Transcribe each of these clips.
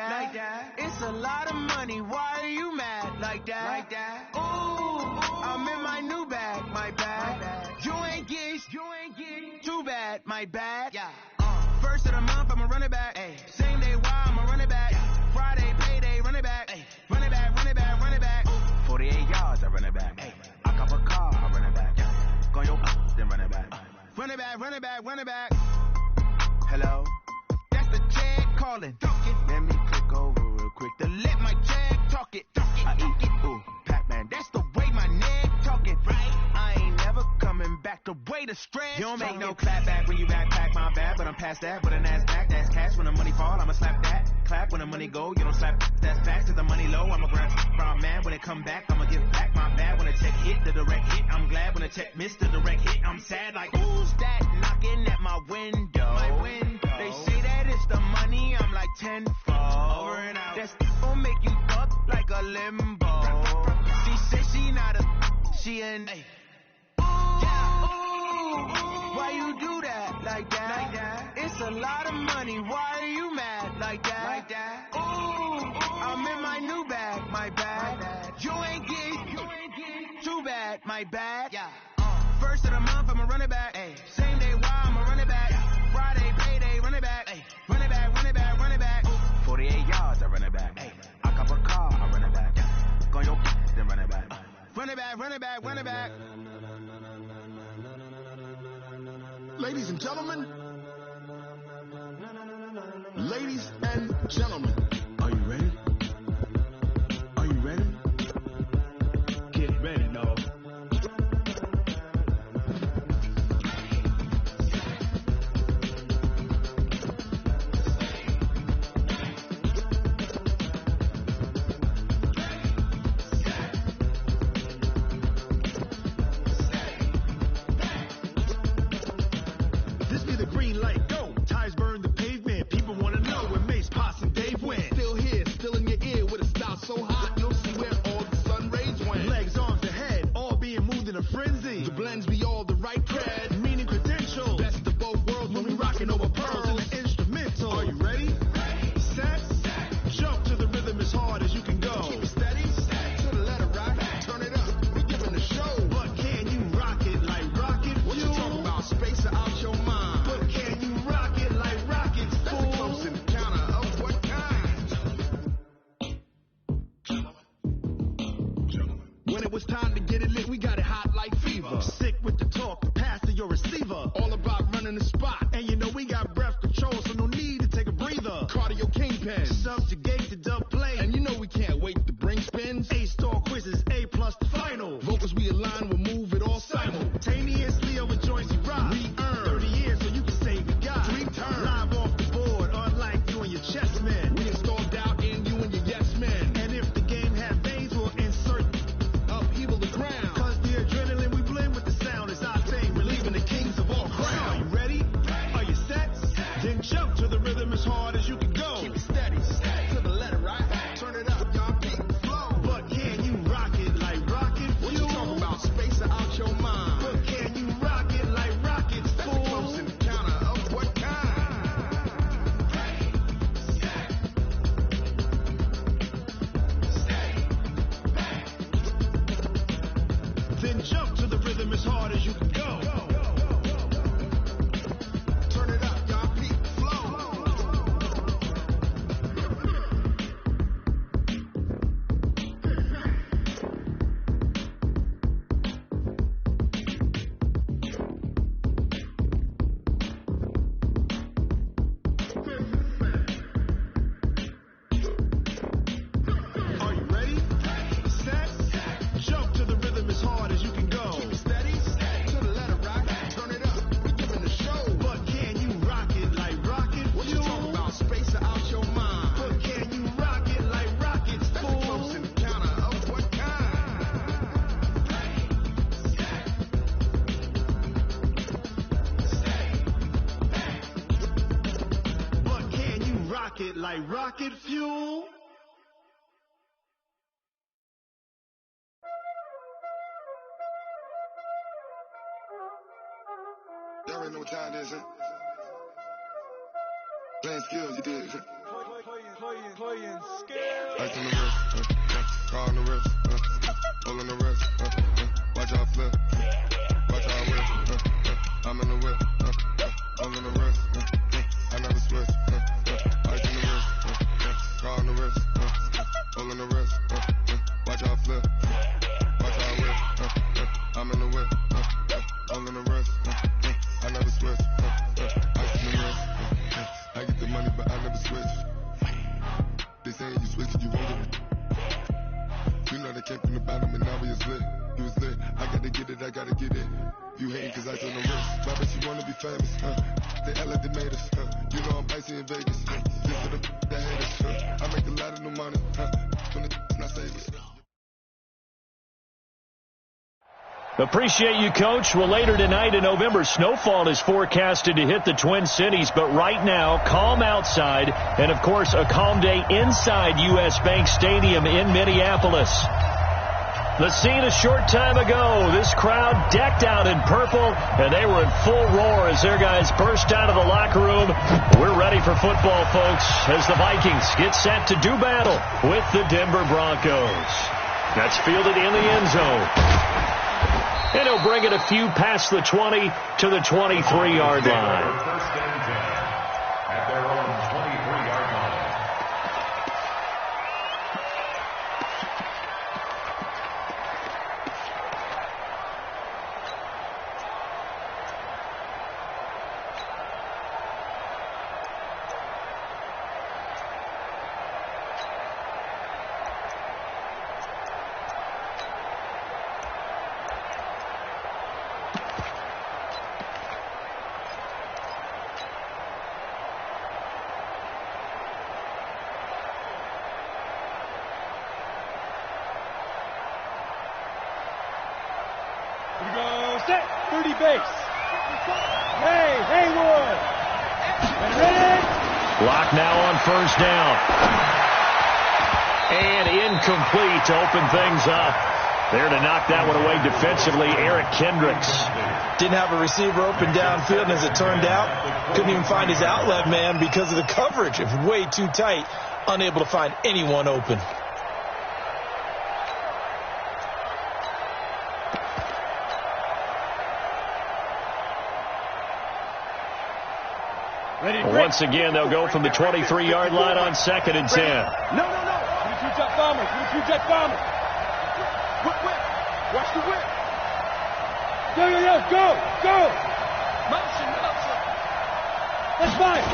Like that. It's a lot of money. Why are you mad? Like that. Like that. Ooh, I'm in my new bag. My bad. You ain't getting too bad. My bad. Yeah. First of the month, I'ma run it back. Ay. Same day, why I'ma run it back. Yeah. Friday, payday, run it back. Ay. Run it back, run it back, run it back. 48 yards, I run it back. Ay. I cop a car, I run it back. Yeah. Go your then run it back. Run it back, run it back, run it back. Hello? That's the check calling. Let me click over real quick to let my check talk it. I eat it, ooh, Pac-Man. That's the way my neck talking, right? I ain't never coming back the way the stress. You don't make no clap back when you backpack, my bad, but I'm past that. With a NASDAQ, that's cash. When the money fall, I'ma slap that. Clap when the money go, you don't slap. That's facts, cause the money low. I'ma grab from man. When it come back, I'ma give back my bad. When the check hit, the direct hit. I'm glad when the check missed the direct hit. I'm sad like, who's that knocking at my window? My window. They say that it's the money, I'm like tenfold. Over and out. That's gon' make you fuck like a limbo. She said she not a, she an A. Why you do that? Like that? Like that? It's a lot of money. Why are you mad? Like that? Like that? Ooh, I'm in my new bag. My bad. You ain't getting too bad. My bad. Yeah. First of the month, I'ma run it back. Ay. Same day, why I'ma run it back. Friday, payday, run it back. Ay. Run it back, run it back, run it back. 48 yards, I run it back. Ay. I cop a car, I run it back. Go your then run it back. Run it back, run it back, run it back. Ladies and gentlemen, ladies and gentlemen, are you ready? Are you ready? Get ready, dog. like rocket fuel. Y'all already know what time it is, huh? Playing skills, you did, huh? playing skill. Ice on the wrist, car on the wrist, hole on the wrist, watch how I flip, watch how I whip, I'm in the whip, hole on the wrist, I never switch, ice on the wrist, car on the wrist, hole on the wrist, watch how I flip, watch how I whip, I'm in the whip, hole on the wrist, I never switch, ice on the wrist, I get the money but I never switch. They saying you switch it, you won't get it. You know they came from the bottom and now we is lit. You was lit, I gotta get it, I gotta get it. You hating cause I told no risk. Why bet you wanna be famous, They act like they made us, You know I'm icy in Vegas, Just for the that hate us, I make a lot of new money, When the not save us. Appreciate you, Coach. Well, later tonight in November, snowfall is forecasted to hit the Twin Cities. But right now, calm outside. And, of course, a calm day inside U.S. Bank Stadium in Minneapolis. The scene a short time ago. This crowd decked out in purple, and they were in full roar as their guys burst out of the locker room. We're ready for football, folks, as the Vikings get set to do battle with the Denver Broncos. That's fielded in the end zone. And he'll bring it a few past the 20 to the 23-yard line. First and 10 at their own 23-yard line. Block now on first down. And incomplete to open things up. There to knock that one away defensively, Eric Kendricks. Didn't have a receiver open downfield, and as it turned out, couldn't even find his outlet man because of the coverage. It was way too tight, unable to find anyone open. Once again, they'll go from the 23-yard line on 2nd and 10. No. Two jet bombers. Whip. Watch the whip. Go. Motion. That's fine.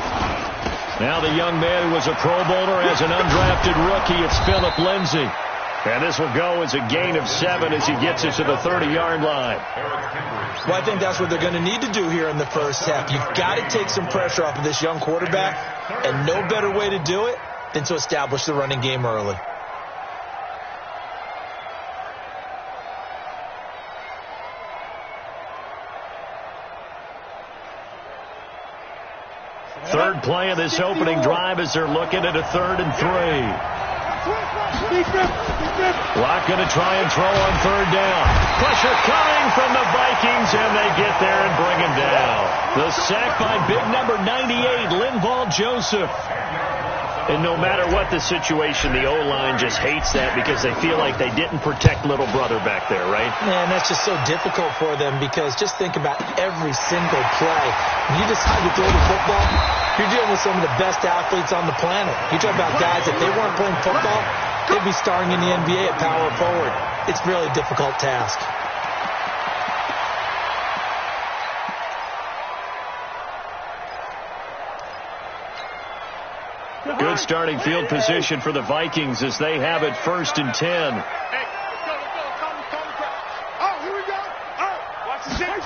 Now the young man who was a Pro Bowler as an undrafted rookie, it's Phillip Lindsay. And this will go as a gain of 7 as he gets it to the 30-yard line. Well, I think that's what they're going to need to do here in the first half. You've got to take some pressure off of this young quarterback, and no better way to do it than to establish the running game early. Third play of this opening drive as they're looking at a 3rd and 3. Locke going to try and throw on 3rd down. Pressure coming from the Vikings, and they get there and bring him down. The sack by big number 98, Linval Joseph. And no matter what the situation, the O-line just hates that because they feel like they didn't protect little brother back there, right? Man, that's just so difficult for them because just think about every single play. When you decide to throw the football, you're dealing with some of the best athletes on the planet. You talk about guys, if they weren't playing football, they'd be starring in the NBA at power forward. It's a really difficult task. Good starting field position for the Vikings as they have it 1st and 10. Hey, let's go. Oh, here we go. Oh, watch the change.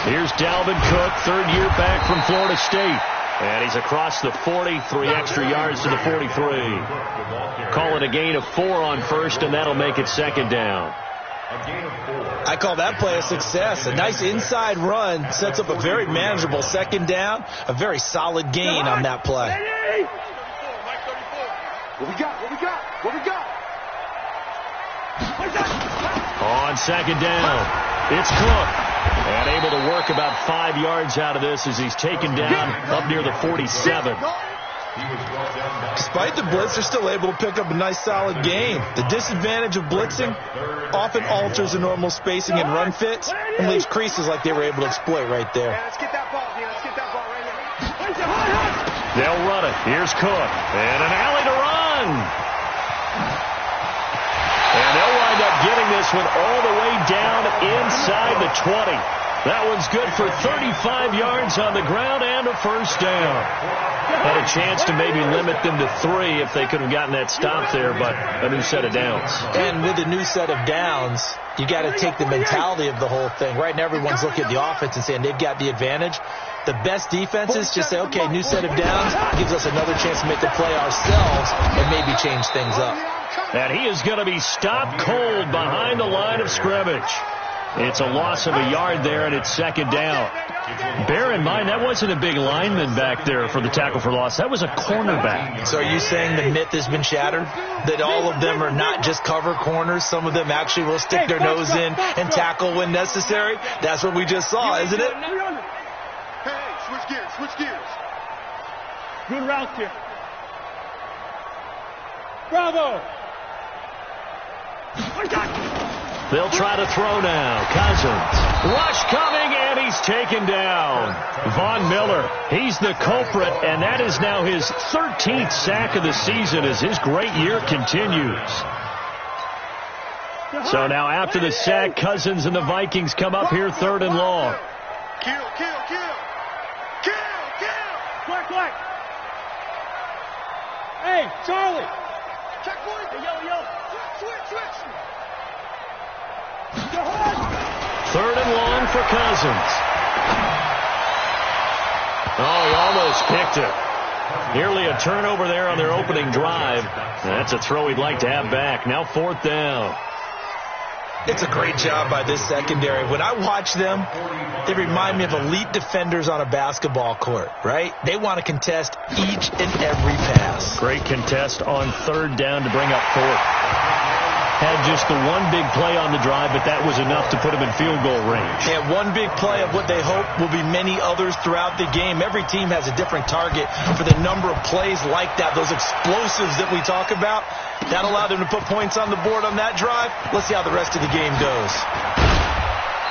Here's Dalvin Cook, 3rd year back from Florida State. And he's across the 40, 3 extra yards to the 43. Call it a gain of 4 on 1st, and that'll make it 2nd down. I call that play a success. A nice inside run sets up a very manageable 2nd down, a very solid gain on that play. What we got? On 2nd down, it's Cook. And able to work about 5 yards out of this as he's taken down up near the 47. Despite the blitz, they're still able to pick up a nice, solid gain. The disadvantage of blitzing often alters the normal spacing and run fits and leaves creases like they were able to exploit right there. Let's get that ball here. Let's get that ball right here. They'll run it. Here's Cook. And an alley to run. And they'll wind up getting this one all the way down inside the 20. That one's good for 35 yards on the ground and a first down. Had a chance to maybe limit them to 3 if they could have gotten that stop there, but a new set of downs. And with a new set of downs, you got to take the mentality of the whole thing. Right now, everyone's looking at the offense and saying they've got the advantage. The best defenses just say, okay, new set of downs gives us another chance to make a play ourselves and maybe change things up. And he is going to be stopped cold behind the line of scrimmage. It's a loss of a yard there, and it's second down. Bear in mind, that wasn't a big lineman back there for the tackle for loss. That was a cornerback. So are you saying the myth has been shattered? That all of them are not just cover corners? Some of them actually will stick their nose in and tackle when necessary? That's what we just saw, isn't it? Hey, switch gears, switch gears. Good route here. Bravo! They'll try to throw now. Cousins. Rush coming, and he's taken down. Von Miller, he's the culprit, and that is now his 13th sack of the season as his great year continues. So now after the sack, Cousins and the Vikings come up here 3rd and long. Kill, kill, kill. Kill, kill. Quick. Hey, Charlie. Check point. Hey, yo. Switch. 3rd and long for Cousins. Oh, he almost picked it. Nearly a turnover there on their opening drive. That's a throw he'd like to have back. Now 4th down. It's a great job by this secondary. When I watch them, they remind me of elite defenders on a basketball court, right? They want to contest each and every pass. Great contest on 3rd down to bring up 4th. Had just the one big play on the drive, but that was enough to put him in field goal range. Yeah, one big play of what they hope will be many others throughout the game. Every team has a different target for the number of plays like that, those explosives that we talk about. That allowed them to put points on the board on that drive. Let's see how the rest of the game goes.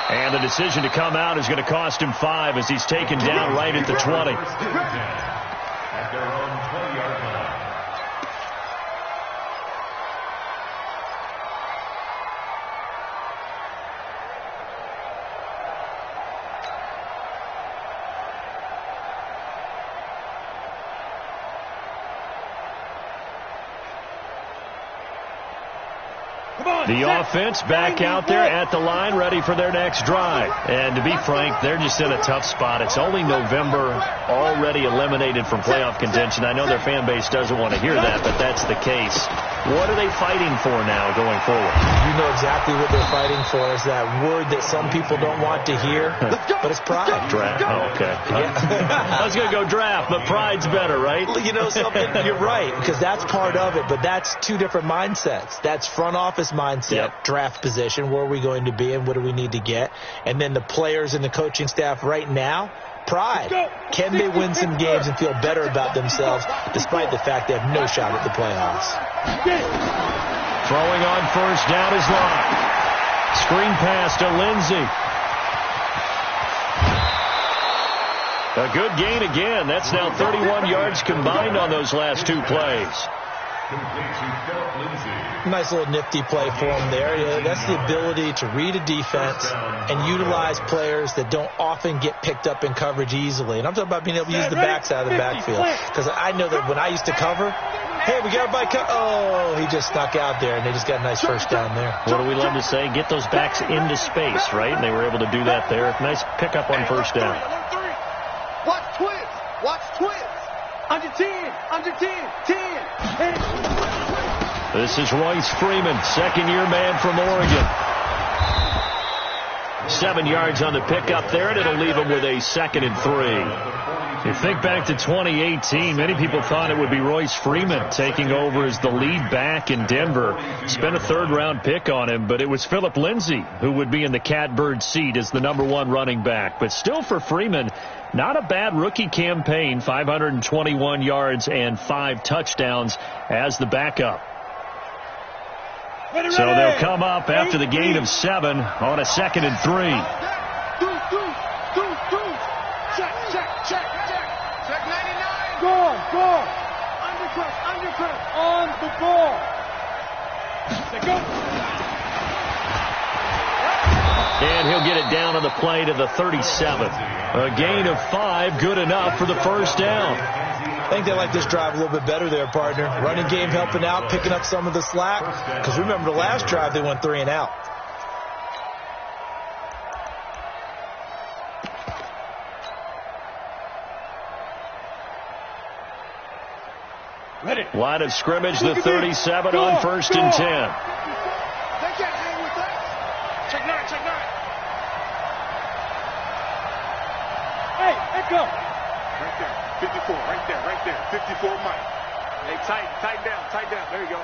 And the decision to come out is going to cost him 5 as he's taken down right at the 20. At their own 20-yard line. The offense back out there at the line, ready for their next drive. And to be frank, they're just in a tough spot. It's only November, already eliminated from playoff contention. I know their fan base doesn't want to hear that, but that's the case. What are they fighting for now going forward? You know exactly what they're fighting for. Is that word that some people don't want to hear, but it's pride. Draft. Oh, okay. Yeah. I was going to go draft, but pride's better, right? You know something? You're right, because that's part of it, but that's two different mindsets. That's front office mindset, draft position, where are we going to be and what do we need to get? And then the players and the coaching staff right now, pride. Can they win some games and feel better about themselves despite the fact they have no shot at the playoffs? Throwing on 1st down is Locke. Screen pass to Lindsey. A good gain again. That's now 31 yards combined on those last 2 plays. Nice little nifty play for him there. Yeah, that's the ability to read a defense and utilize players that don't often get picked up in coverage easily. And I'm talking about being able to use the backside of the backfield. Because I know that when I used to cover, hey, we got everybody oh, he just snuck out there, and they just got a nice 1st down there. What do we love to say? Get those backs into space, right? And they were able to do that there. Nice pickup on 1st down. Watch twins. Under 10. 10. This is Royce Freeman, 2nd-year man from Oregon. 7 yards on the pickup there, and it'll leave him with a 2nd and 3. You think back to 2018, many people thought it would be Royce Freeman taking over as the lead back in Denver. Spent a third-round pick on him, but it was Philip Lindsay who would be in the catbird seat as the #1 running back. But still for Freeman, not a bad rookie campaign, 521 yards and 5 touchdowns as the backup. So they'll come up after the gain of 7 on a 2nd and 3. Check 99. Go. Undercut. On the ball. Go. And he'll get it down on the play to the 37. A gain of 5, good enough for the first down. I think they like this drive a little bit better there, partner. Running game helping out, picking up some of the slack. Because remember the last drive, they went 3 and out. Ready. Line of scrimmage, the 37 on 1st and 10. They can't hang with us. Check 9. Hey, go. Right there. 54, right there. 54 Mike. Hey, tighten down. There you go.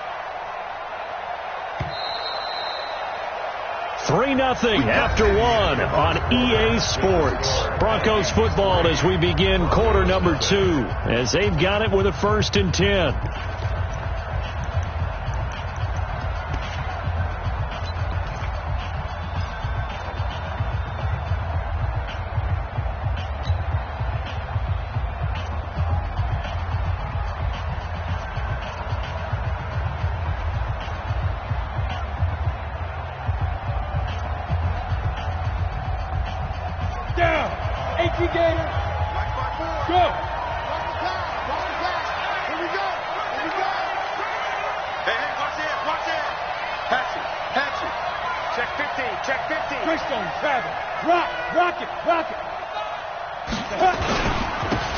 3-0 after 1 on EA Sports. Broncos football as we begin quarter number 2 as they've got it with a 1st and 10.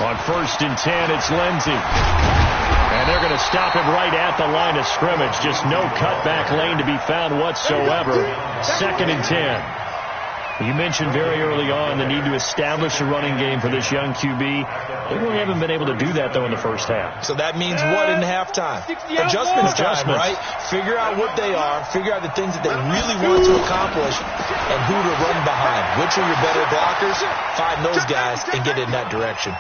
On 1st and 10, it's Lindsay. And they're going to stop him right at the line of scrimmage. Just no cutback lane to be found whatsoever. 2nd and 10. You mentioned very early on the need to establish a running game for this young QB. They really haven't been able to do that, though, in the first half. So that means what in halftime? Adjustments time, right? Figure out what they are. Figure out the things that they really want to accomplish and who to run behind. Which are your better blockers? Find those guys and get in that direction.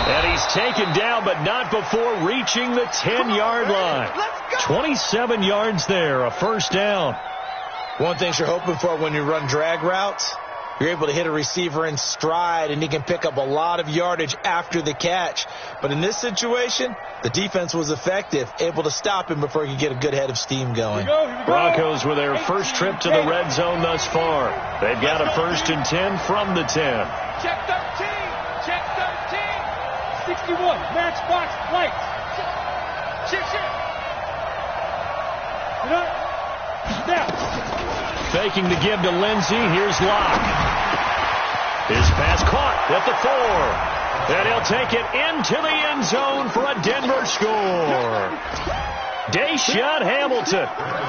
And he's taken down, but not before reaching the 10-yard line. 27 yards there, a first down. One thing you're hoping for when you run drag routes, you're able to hit a receiver in stride, and he can pick up a lot of yardage after the catch. But in this situation, the defense was effective, able to stop him before he could get a good head of steam going. Broncos with their first trip to the red zone thus far. They've got a 1st and 10 from the 10. Check 13. 61, matchbox lights. Shit. Now. Faking the give to Lindsay. Here's Locke. His pass caught at the 4. And he'll take it into the end zone for a Denver score. Deshaun Hamilton,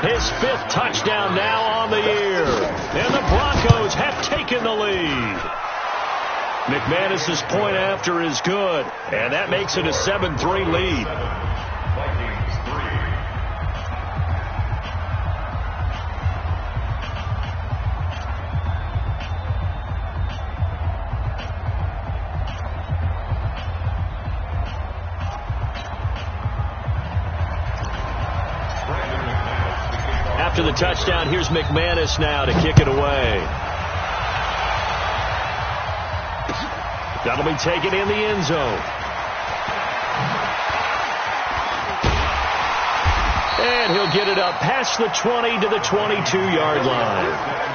his 5th touchdown now on the year. And the Broncos have taken the lead. McManus's point after is good, and that makes it a 7-3 lead. After the touchdown, here's McManus now to kick it away. That'll be taken in the end zone. And he'll get it up past the 20 to the 22-yard line.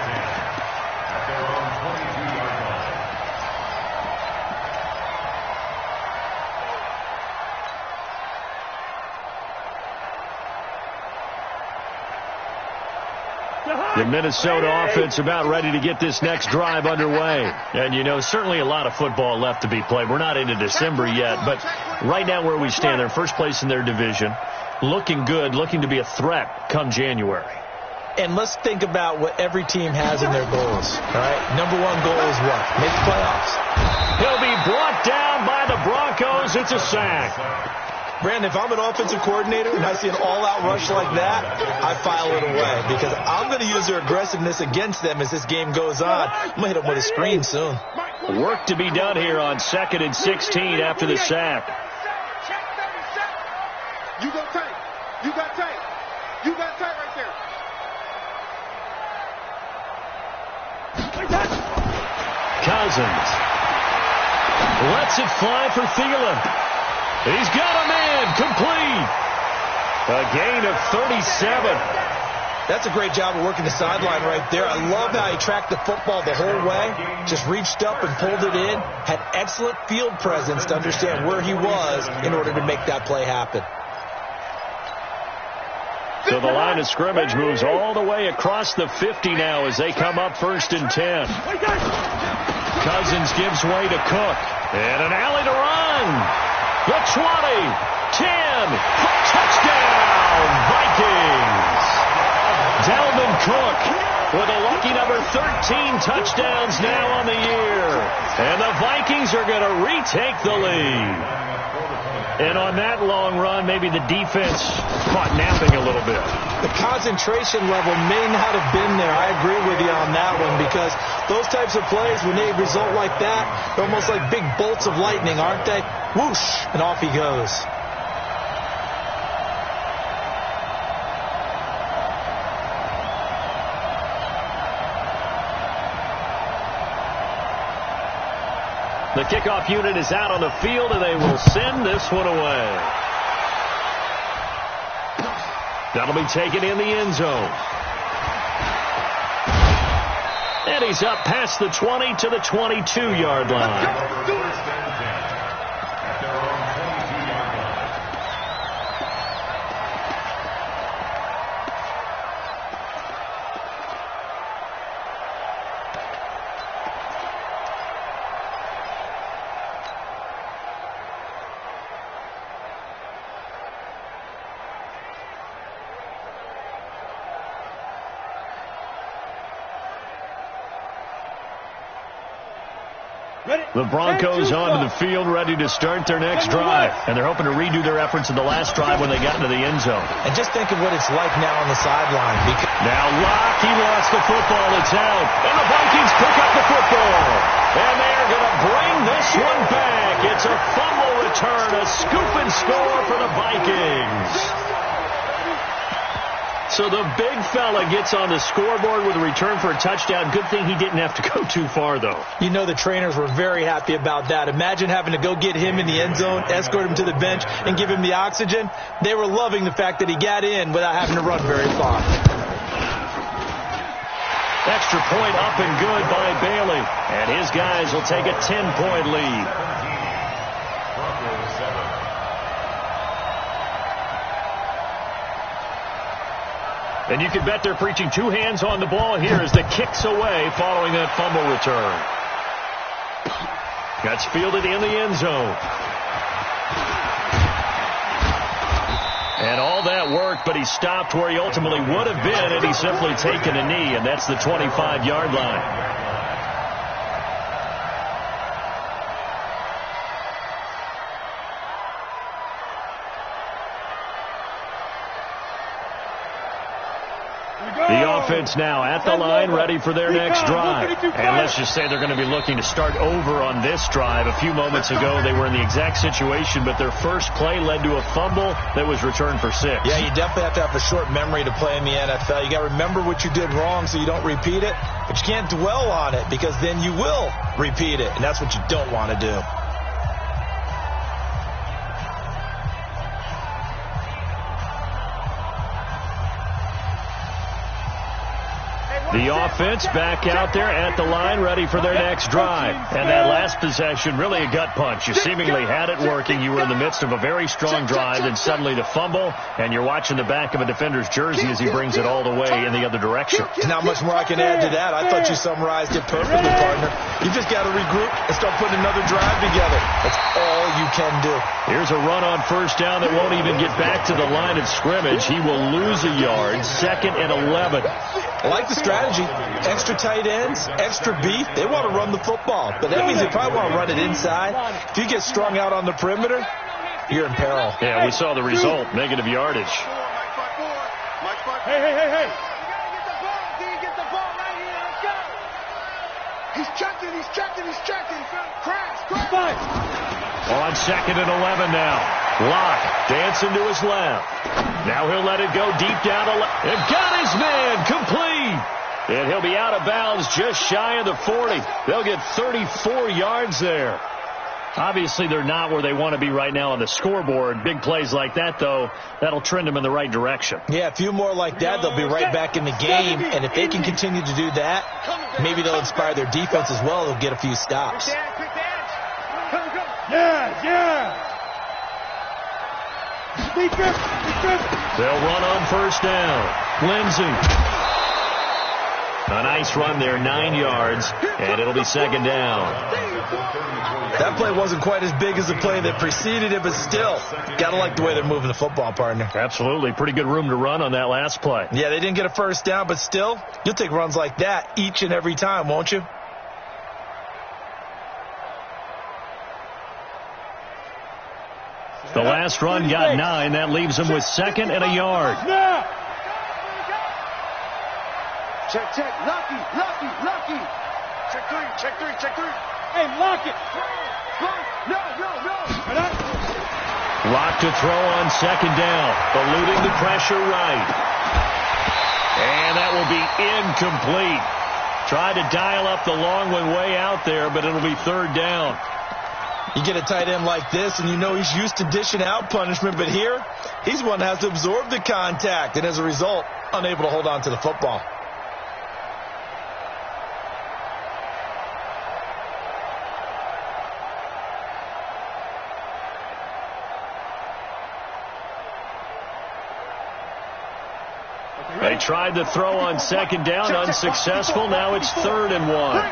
The Minnesota offense about ready to get this next drive underway. And, you know, certainly a lot of football left to be played. We're not into December yet, but right now where we stand, they're first place in their division. Looking good, looking to be a threat come January. And let's think about what every team has in their goals, all right? Number one goal is what? Make the playoffs. He'll be brought down by the Broncos. It's a sack. Brandon, if I'm an offensive coordinator and I see an all-out rush like that, I file it away because I'm going to use their aggressiveness against them as this game goes on. I'm going to hit them with a screen soon. Work to be done here on 2nd and 16 after the sack. You got tight. You got tight. You got tight right there. Cousins lets it fly for Thielen. He's got a man complete. A gain of 37. That's a great job of working the sideline right there. I love how he tracked the football the whole way, just reached up and pulled it in, had excellent field presence to understand where he was in order to make that play happen. So the line of scrimmage moves all the way across the 50 now as they come up 1st and 10. Cousins gives way to Cook. And an alley to run. The 20, 10, touchdown, Vikings. Dalvin Cook with a lucky number 13 touchdowns now on the year. And the Vikings are going to retake the lead. And on that long run, maybe the defense caught napping a little bit. The concentration level may not have been there. I agree with you on that one because those types of plays, when they result like that, they're almost like big bolts of lightning, aren't they? Whoosh, and off he goes. The kickoff unit is out on the field, and they will send this one away. That'll be taken in the end zone. And he's up past the 20 to the 22-yard line. The Broncos onto the field ready to start their next drive. And they're hoping to redo their efforts in the last drive when they got into the end zone. And just think of what it's like now on the sideline. Now Locke, he lost the football. It's out. And the Vikings pick up the football. And they're going to bring this one back. It's a fumble return, a scoop and score for the Vikings. So the big fella gets on the scoreboard with a return for a touchdown. Good thing he didn't have to go too far, though. You know the trainers were very happy about that. Imagine having to go get him in the end zone, escort him to the bench, and give him the oxygen. They were loving the fact that he got in without having to run very far. Extra point up and good by Bailey. And his guys will take a 10-point lead. And you can bet they're preaching two hands on the ball here as the kick's away following that fumble return. That's fielded in the end zone. And all that worked, but he stopped where he ultimately would have been had he simply taken a knee, and that's the 25-yard line. The offense now at the line, ready for their next drive. And let's just say they're going to be looking to start over on this drive. A few moments ago, they were in the exact situation, but their first play led to a fumble that was returned for 6. Yeah, you definitely have to have a short memory to play in the NFL. You got to remember what you did wrong so you don't repeat it, but you can't dwell on it because then you will repeat it, and that's what you don't want to do. The offense back out there at the line, ready for their next drive. And that last possession, really a gut punch. You seemingly had it working. You were in the midst of a very strong drive, then suddenly the fumble, and you're watching the back of a defender's jersey as he brings it all the way in the other direction. Not much more I can add to that. I thought you summarized it perfectly, partner. You just got to regroup and start putting another drive together. That's all you can do. Here's a run on first down that won't even get back to the line of scrimmage. He will lose a yard. 2nd and 11. I like the strategy. Extra tight ends, extra beef. They want to run the football, but that means they probably want to run it inside. If you get strung out on the perimeter, you're in peril. Yeah, we saw the result. Negative yardage. Hey. Get the ball right here. Let's go. He's checking. Crash. Five. On 2nd and 11 now. Locke dancing to his left. Now he'll let it go deep down the left. And got his man complete. And he'll be out of bounds just shy of the 40. They'll get 34 yards there. Obviously, they're not where they want to be right now on the scoreboard. Big plays like that, though, that'll trend them in the right direction. Yeah, a few more like that, they'll be right back in the game. And if they can continue to do that, maybe they'll inspire their defense as well. They'll get a few stops. Yeah. Defense. They'll run on first down. Lindsey. A nice run there, 9 yards, and it'll be 2nd down. That play wasn't quite as big as the play that preceded it, but still, got to like the way they're moving the football, partner. Absolutely. Pretty good room to run on that last play. Yeah, they didn't get a first down, but still, you'll take runs like that each and every time, won't you? The last run got 9. That leaves him with 2nd and a yard. Now. Check. Lucky. Check three. Hey, lock it. No. Lock to throw on 2nd down. Eluding the pressure right. And that will be incomplete. Tried to dial up the long one way out there, but it'll be 3rd down. You get a tight end like this, and you know he's used to dishing out punishment, but here, he's one that has to absorb the contact, and as a result, unable to hold on to the football. They tried to throw on 2nd down, unsuccessful. Now it's 3rd and 1.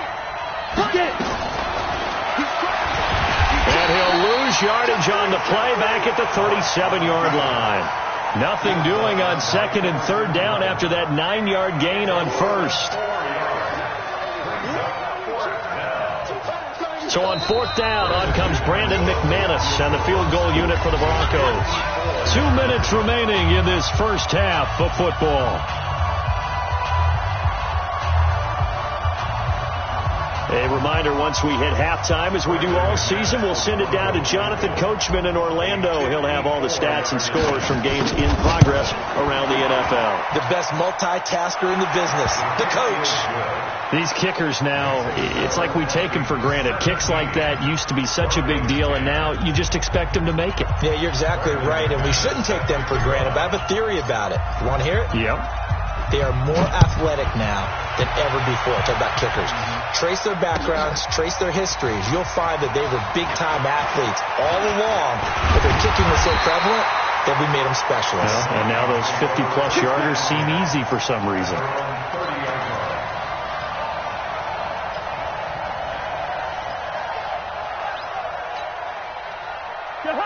And he'll lose yardage on the play back at the 37-yard line. Nothing doing on 2nd and 3rd down after that 9-yard gain on 1st. So on 4th down, on comes Brandon McManus and the field goal unit for the Broncos. 2 minutes remaining in this first half of football. A reminder, once we hit halftime, as we do all season, we'll send it down to Jonathan Coachman in Orlando. He'll have all the stats and scores from games in progress around the NFL. The best multitasker in the business, the coach. These kickers now, it's like we take them for granted. Kicks like that used to be such a big deal, and now you just expect them to make it. Yeah, you're exactly right, and we shouldn't take them for granted, but I have a theory about it. You want to hear it? Yep. They are more athletic now than ever before. Talk about kickers. Trace their backgrounds, trace their histories. You'll find that they were big-time athletes all along, but their kicking was so prevalent that we made them specialists. Yeah, and now those 50-plus yarders seem easy for some reason.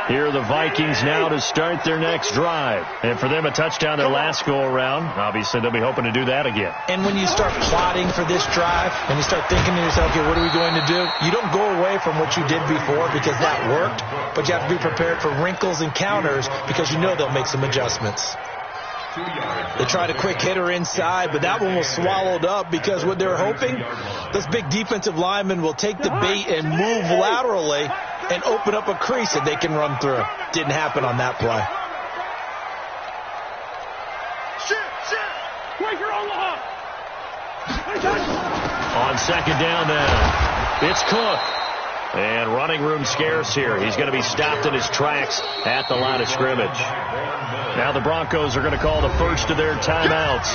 Here are the Vikings now to start their next drive. And for them, a touchdown their last go-around. Obviously, they'll be hoping to do that again. And when you start plotting for this drive, and you start thinking to yourself, okay, what are we going to do? You don't go away from what you did before because that worked, but you have to be prepared for wrinkles and counters because you know they'll make some adjustments. They tried a quick hitter inside, but that one was swallowed up because what they're hoping, those big defensive linemen will take the bait and move laterally and open up a crease that they can run through. Didn't happen on that play. On 2nd down now, it's Cook. And running room scarce here. He's going to be stopped in his tracks at the line of scrimmage. Now the Broncos are going to call the first of their timeouts.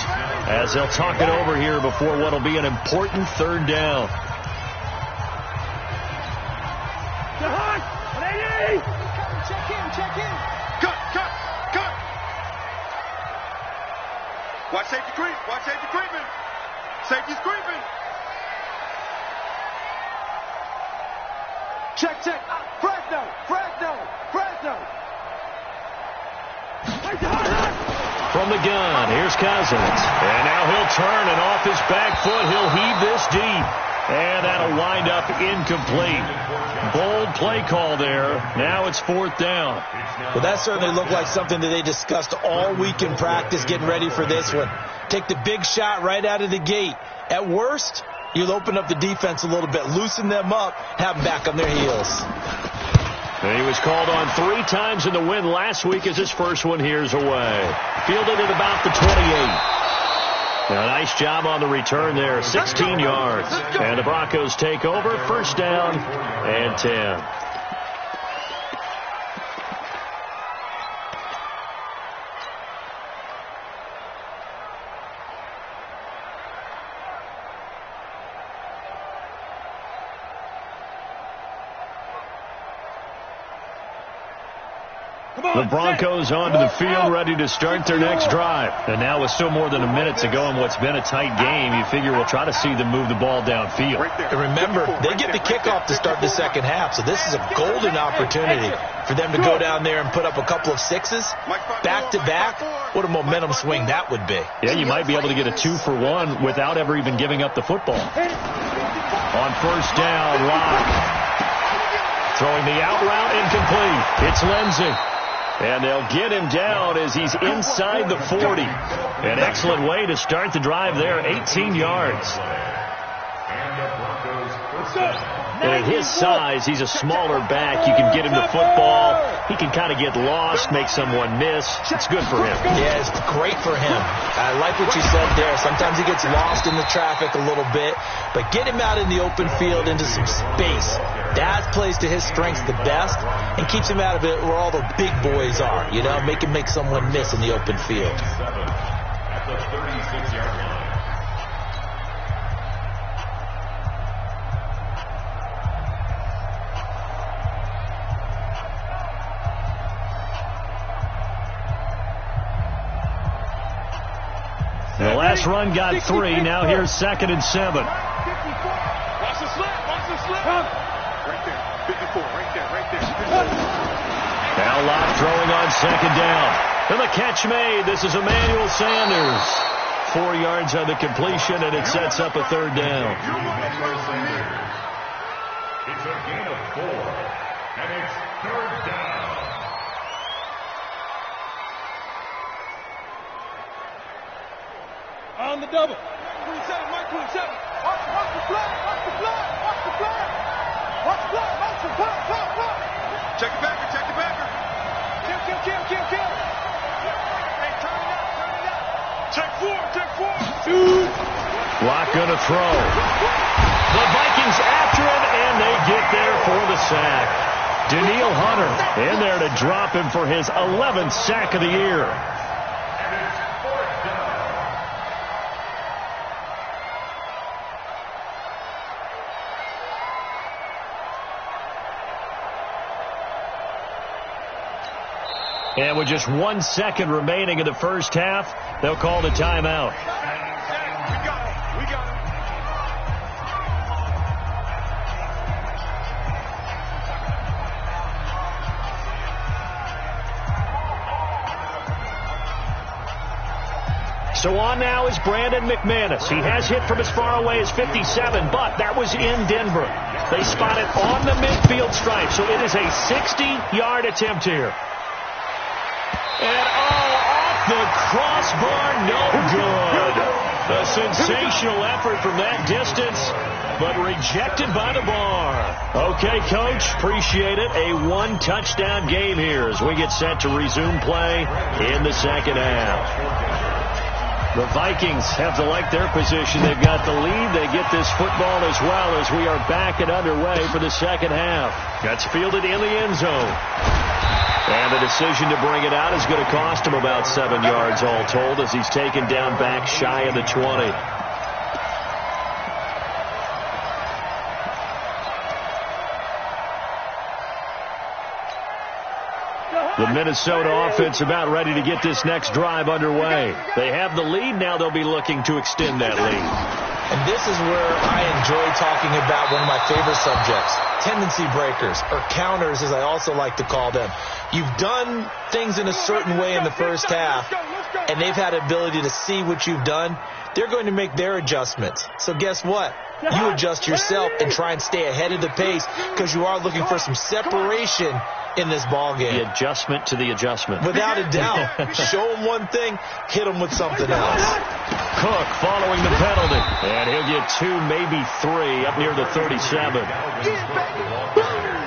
as they'll talk it over here before what will be an important third down. Check in. Cut. Watch safety creep. Watch safety creeping. Safety's creeping. Check. Fresno. From the gun, here's Cousins. And now he'll turn, and off his back foot, he'll heave this deep. And that'll wind up incomplete. Bold play call there. Now it's fourth down. Well, that certainly looked like something that they discussed all week in practice getting ready for this one. Take the big shot right out of the gate. At worst, you'll open up the defense a little bit, loosen them up, have them back on their heels. And he was called on 3 times in the win last week as his first one here's away. Fielded at about the 28. A nice job on the return there, 16 yards. And the Broncos take over, first down and 10. The Broncos onto the field, ready to start their next drive. And now with still more than a minute to go in what's been a tight game, you figure we'll try to see them move the ball downfield. And remember, they get the kickoff to start the second half, so this is a golden opportunity for them to go down there and put up a couple of sixes back-to-back. What a momentum swing that would be. Yeah, you might be able to get a 2-for-1 without ever even giving up the football. On first down, Locke throwing the out route incomplete. It's Lindsey. And they'll get him down as he's inside the 40. An excellent way to start the drive there, 18 yards. And at his size, he's a smaller back. You can get him the football. He can kind of get lost, make someone miss. It's good for him. Yeah, it's great for him. I like what you said there. Sometimes he gets lost in the traffic a little bit, but get him out in the open field into some space. That plays to his strengths the best and keeps him out of it where all the big boys are. You know, make him make someone miss in the open field. At the 36-yard line. The last run got 3. Now here's 2nd and 7. Watch the slip. Right there. 54. Right there. Now Locke throwing on 2nd down. And the catch made. This is Emmanuel Sanders. 4 yards on the completion, and it sets up a 3rd down. It's a gain of 4, and it's 3rd down. On the double. Mike 27. Watch the flag. Check the backer. Kill. Hey, turn it out. Check 4. Locke gonna throw. The Vikings after him, and they get there for the sack. Danielle Hunter in there to drop him for his 11th sack of the year. And with just 1 second remaining in the first half, they'll call the timeout. We got him. So on now is Brandon McManus. He has hit from as far away as 57, but that was in Denver. They spot it on the midfield stripe, so it is a 60-yard attempt here. And off the crossbar, no good. A sensational effort from that distance, but rejected by the bar. Okay, Coach, appreciate it. A 1-touchdown game here as we get set to resume play in the second half. The Vikings have to like their position. They've got the lead. They get this football as well as we are back and underway for the second half. That's fielded in the end zone. And the decision to bring it out is going to cost him about 7 yards all told as he's taken down back shy of the 20. The Minnesota offense about ready to get this next drive underway. They have the lead. Now they'll be looking to extend that lead. And this is where I enjoy talking about one of my favorite subjects, tendency breakers, or counters as I also like to call them. You've done things in a certain way in the first half, and they've had ability to see what you've done. They're going to make their adjustments. So guess what? You adjust yourself and try and stay ahead of the pace because you are looking for some separation in this ball game. The adjustment to the adjustment. Without a doubt. Show him one thing, hit him with something else. Cook following the penalty. And he'll get 2, maybe 3 up near the 37.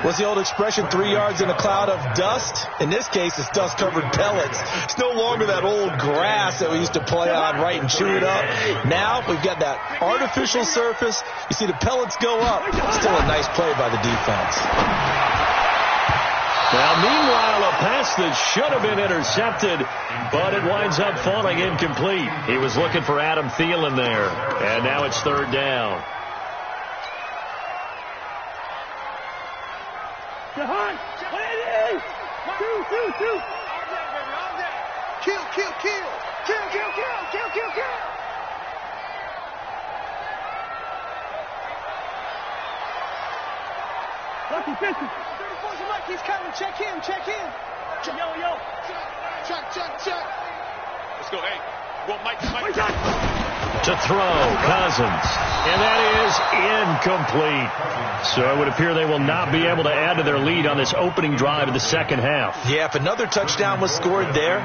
What's the old expression, 3 yards in a cloud of dust? In this case, it's dust-covered pellets. It's no longer that old grass that we used to play on, right, and chew it up. Now we've got that artificial surface. You see the pellets go up. Still a nice play by the defense. Now, meanwhile, a pass that should have been intercepted, but it winds up falling incomplete. He was looking for Adam Thielen there, and now it's 3rd down. Kill. Lucky 50. 34's Mike. He's coming. Check him. Yo. Check. Let's go. Hey. Well, Mike. To throw, Cousins. And that is incomplete. So it would appear they will not be able to add to their lead on this opening drive of the second half. Yeah, if another touchdown was scored there,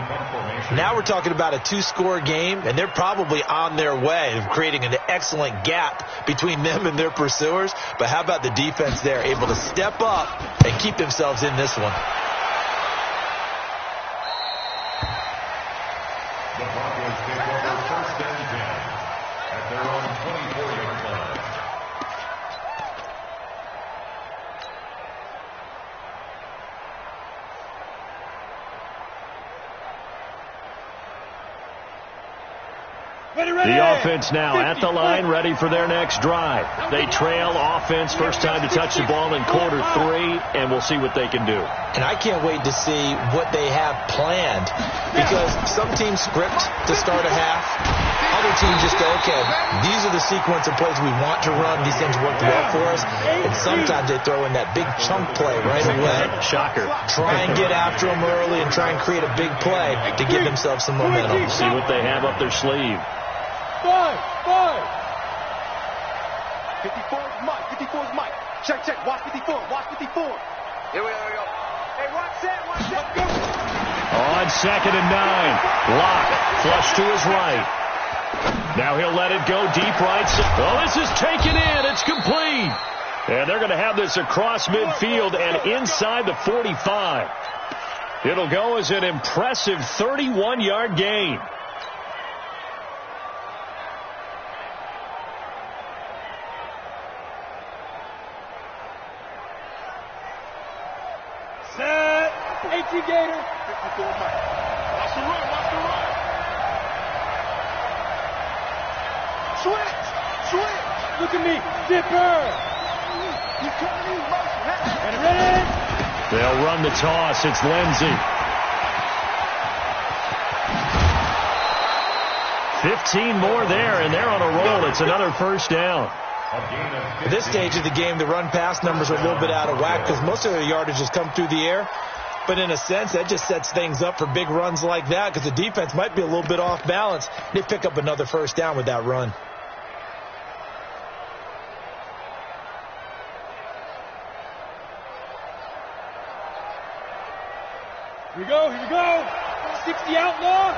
now we're talking about a 2-score game, and they're probably on their way of creating an excellent gap between them and their pursuers. But how about the defense there, able to step up and keep themselves in this one? The Broncos take over 1st and 10 at their own 24-yard line. The offense now at the line, ready for their next drive. They trail offense, first time to touch the ball in quarter 3, and we'll see what they can do. And I can't wait to see what they have planned, because some teams script to start a half. Other teams just go, okay, these are the sequence of plays we want to run. These things work well for us. And sometimes they throw in that big chunk play right away. Shocker. Try and get after them early and try and create a big play to give themselves some momentum. See what they have up their sleeve. 5. 54's Mike. Check. Watch 54. Here we go. Hey, watch that. Go. On 2nd and 9. Lock. Flush to his right. Now he'll let it go deep right. Oh, this is taken in. It's complete. And they're going to have this across midfield and inside the 45. It'll go as an impressive 31-yard gain. Set. 18 Gator. 54 Mike. Watch the run. Switch. Look at me. Dipper. And ready. They'll run the toss. It's Lindsey. 15 more there, and they're on a roll. It's another first down. At this stage of the game, the run-pass numbers are a little bit out of whack because most of their yardage has come through the air. But in a sense, that just sets things up for big runs like that because the defense might be a little bit off balance. They pick up another first down with that run. Here we go. 60 outlaw.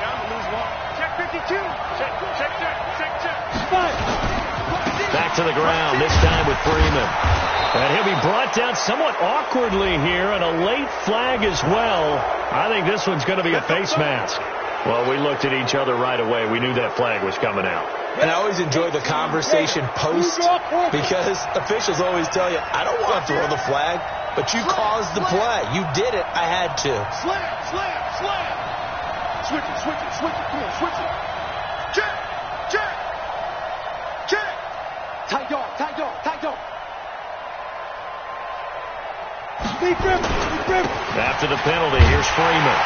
Down to lose one. Check 52. Check. 5. Back to the ground, this time with Freeman. And he'll be brought down somewhat awkwardly here, and a late flag as well. I think this one's going to be a face mask. Well, we looked at each other right away. We knew that flag was coming out. And I always enjoy the conversation post because officials always tell you, I don't want to throw the flag. but you caused the play. You did it. I had to. Slam. Switch it. Come on, switch it. Check. Tight dog. Deep grip. After the penalty, here's Freeman.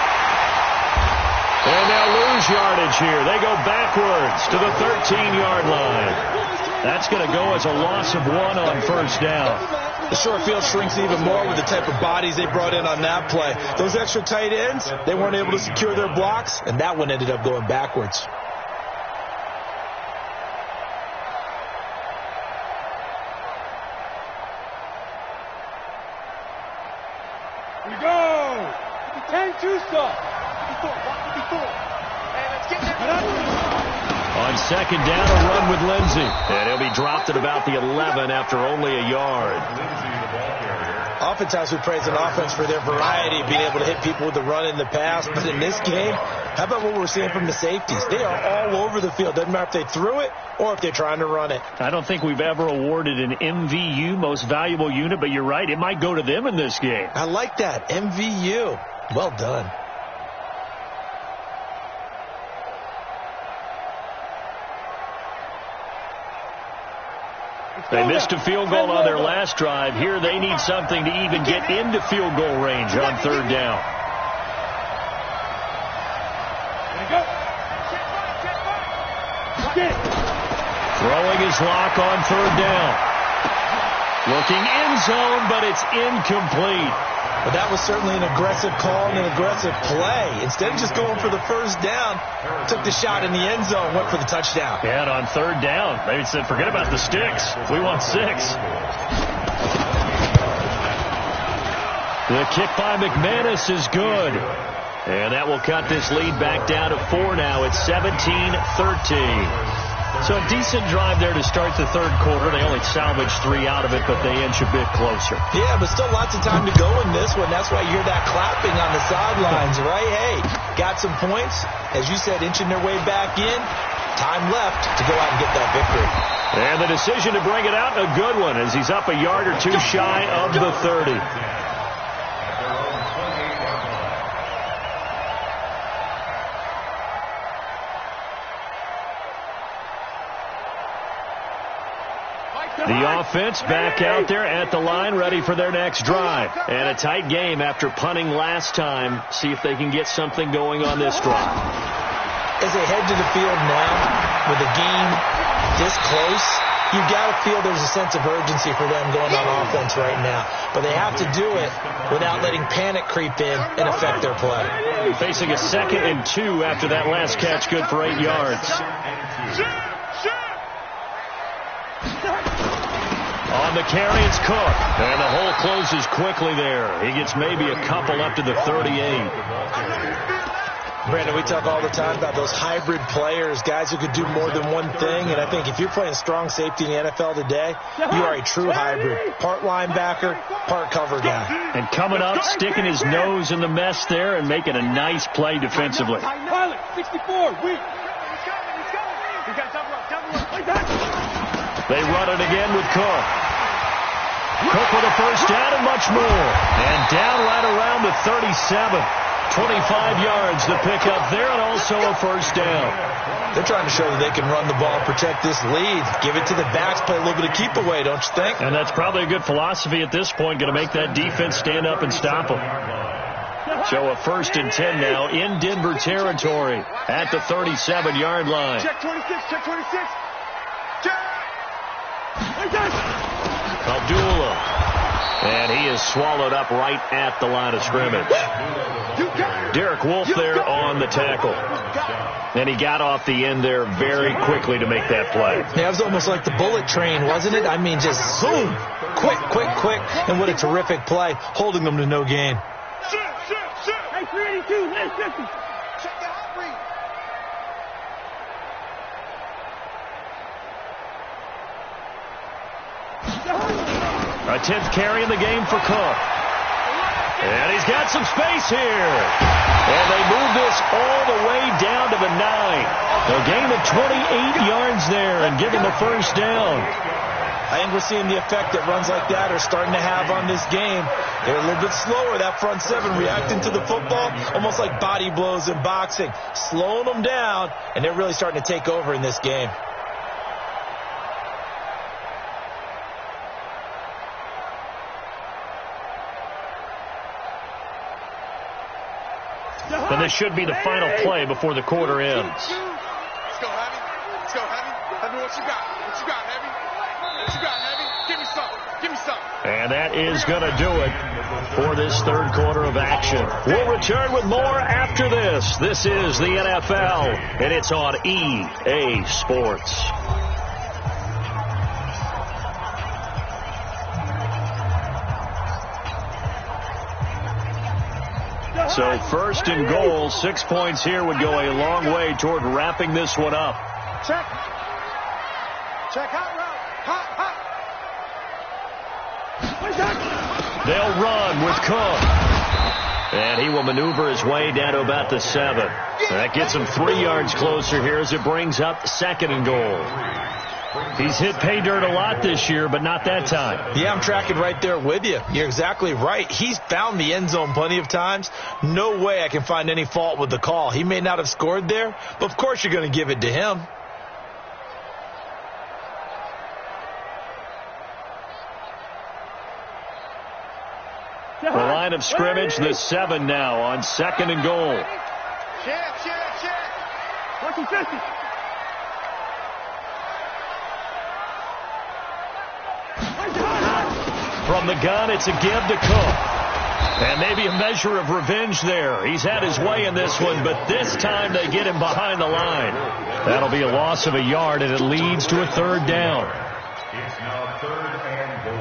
And they'll lose yardage here. They go backwards to the 13-yard line. That's going to go as a loss of 1 on first down. The short field shrinks even more with the type of bodies they brought in on that play. Those extra tight ends, they weren't able to secure their blocks, and that one ended up going backwards. Here we go. 10-2 stuff. 54. Hey, let's get that. On second down, a run with Lindsey. And he'll be dropped at about the 11 after only a yard. Oftentimes we praise an offense for their variety, being able to hit people with the run in the pass. But in this game, how about what we're seeing from the safeties? They are all over the field. Doesn't matter if they threw it or if they're trying to run it. I don't think we've ever awarded an MVU, most valuable unit, but you're right. It might go to them in this game. I like that. MVU. Well done. They missed a field goal on their last drive. Here they need something to even get into field goal range on third down. Throwing his lock on third down. Looking end zone, but it's incomplete. But that was certainly an aggressive call and an aggressive play. Instead of just going for the first down, took the shot in the end zone, went for the touchdown. Yeah, and on third down, they said, forget about the sticks. We want 6. The kick by McManus is good. And that will cut this lead back down to 4 now. It's 17-13. So a decent drive there to start the third quarter. They only salvaged 3 out of it, but they inch a bit closer. Yeah, but still lots of time to go in this one. That's why you hear that clapping on the sidelines, right? Hey, got some points. As you said, inching their way back in. Time left to go out and get that victory. And the decision to bring it out, a good one, as he's up a yard or 2 shy of the 30. The offense back out there at the line, ready for their next drive. And a tight game after punting last time. See if they can get something going on this drive. As they head to the field now, with the game this close, you got to feel there's a sense of urgency for them going on offense right now. But they have to do it without letting panic creep in and affect their play. Facing a 2nd and 2 after that last catch, good for 8 yards. On the carry, it's Cook. And the hole closes quickly there. He gets maybe a couple up to the 38. Brandon, we talk all the time about those hybrid players, guys who could do more than one thing. And I think if you're playing strong safety in the NFL today, you are a true hybrid. Part linebacker, part cover guy. And coming up, sticking his nose in the mess there and making a nice play defensively. Pilot, 64, weak. They run it again with Cook. Cook with a first down and much more. And down right around the 37. 25 yards to pick up there and also a first down. They're trying to show that they can run the ball, protect this lead, give it to the backs, play a little bit of keep away, don't you think? And that's probably a good philosophy at this point, going to make that defense stand up and stop them. So a 1st and 10 now in Denver territory at the 37-yard line. Check 26, check 26. Abdullah. And he is swallowed up right at the line of scrimmage. Derek Wolfe there on the tackle. And he got off the end there very quickly to make that play. Yeah, it was almost like the bullet train, wasn't it? I mean, just zoom. Quick. And what a terrific play, holding them to no gain. Hey, 382, 950. Check the hot read. A 10th carry in the game for Cook. And he's got some space here. And they move this all the way down to the 9. A gain of 28 yards there and giving the first down. I think we're seeing the effect that runs like that are starting to have on this game. They're a little bit slower, that front seven, reacting to the football, almost like body blows in boxing, slowing them down, and they're really starting to take over in this game. And this should be the final play before the quarter ends. Let's go, Heavy. Let's go, Heavy. Heavy, what you got? What you got, Heavy? What you got, Heavy? Give me some. Give me some. And that is going to do it for this third quarter of action. We'll return with more after this. This is the NFL, and it's on EA Sports. So first and goal, 6 points here would go a long way toward wrapping this one up. Check. Check out route. Hot. They'll run with Cook. And he will maneuver his way down to about the 7. That gets him 3 yards closer here as it brings up second and goal. He's hit pay dirt a lot this year, but not that time. Yeah, I'm tracking right there with you. You're exactly right. He's found the end zone plenty of times. No way I can find any fault with the call. He may not have scored there, but of course you're going to give it to him. The line of scrimmage, the 7 now on second and goal. Check. 50. From the gun, it's a give to Cook. And maybe a measure of revenge there. He's had his way in this one, but this time they get him behind the line. That'll be a loss of a yard, and it leads to a third down. It's now third and goal.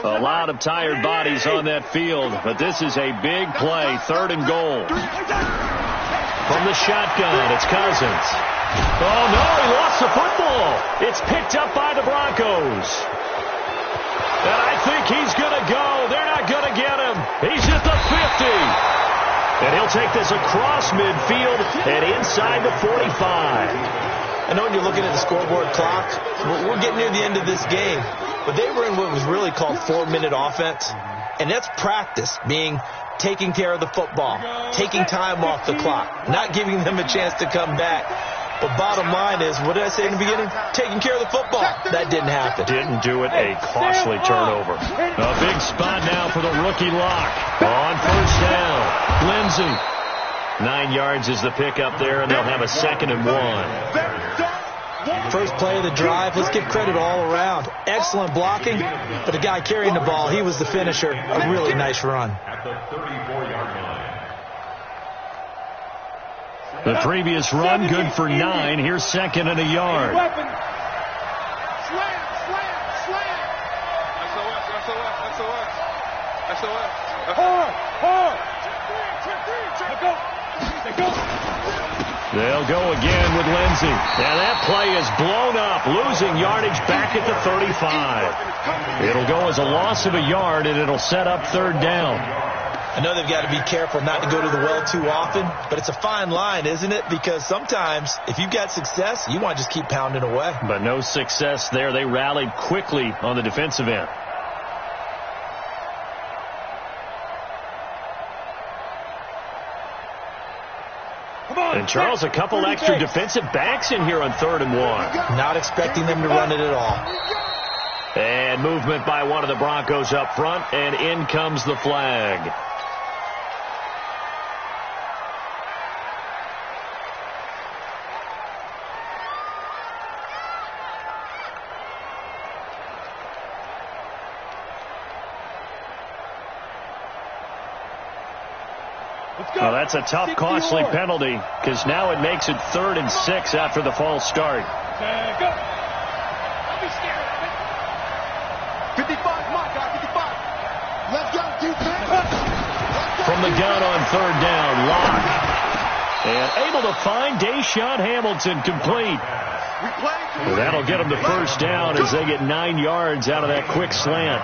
A lot of tired bodies on that field, but this is a big play, third and goal. From the shotgun, it's Cousins. Oh, no, he lost the football. It's picked up by the Broncos. And I think he's going to go. They're not going to get him. He's at the 50. And he'll take this across midfield and inside the 45. I know when you're looking at the scoreboard clock, we're getting near the end of this game, but they were in what was really called 4-minute offense, and that's practice, meaning taking care of the football, taking time off the clock, not giving them a chance to come back. But bottom line is, what did I say in the beginning? Taking care of the football. That didn't happen. Didn't do it. A costly turnover. A big spot now for the rookie lock. On first down, Lindsey. 9 yards is the pickup there, and they'll have a 2nd and 1. First play of the drive. Let's give credit all around. Excellent blocking, but the guy carrying the ball, he was the finisher. A really nice run. At the 34-yard line. The previous run, good for 9. Here's 2nd and a yard. Slam. They'll go again with Lindsey. And that play is blown up, losing yardage back at the 35. It'll go as a loss of a yard, and it'll set up third down. I know they've got to be careful not to go to the well too often, but it's a fine line, isn't it? Because sometimes, if you've got success, you want to just keep pounding away. But no success there. They rallied quickly on the defensive end. And Charles, a couple extra defensive backs in here on 3rd and 1. Not expecting them to run it at all. And movement by one of the Broncos up front, and in comes the flag. Well, that's a tough, costly penalty, because now it makes it 3rd and 6 after the false start. 55, my guy, 55. Let's go, defense. From the gun on 3rd down, Locke. And able to find Deshaun Hamilton complete. That'll get them the first down as they get 9 yards out of that quick slant.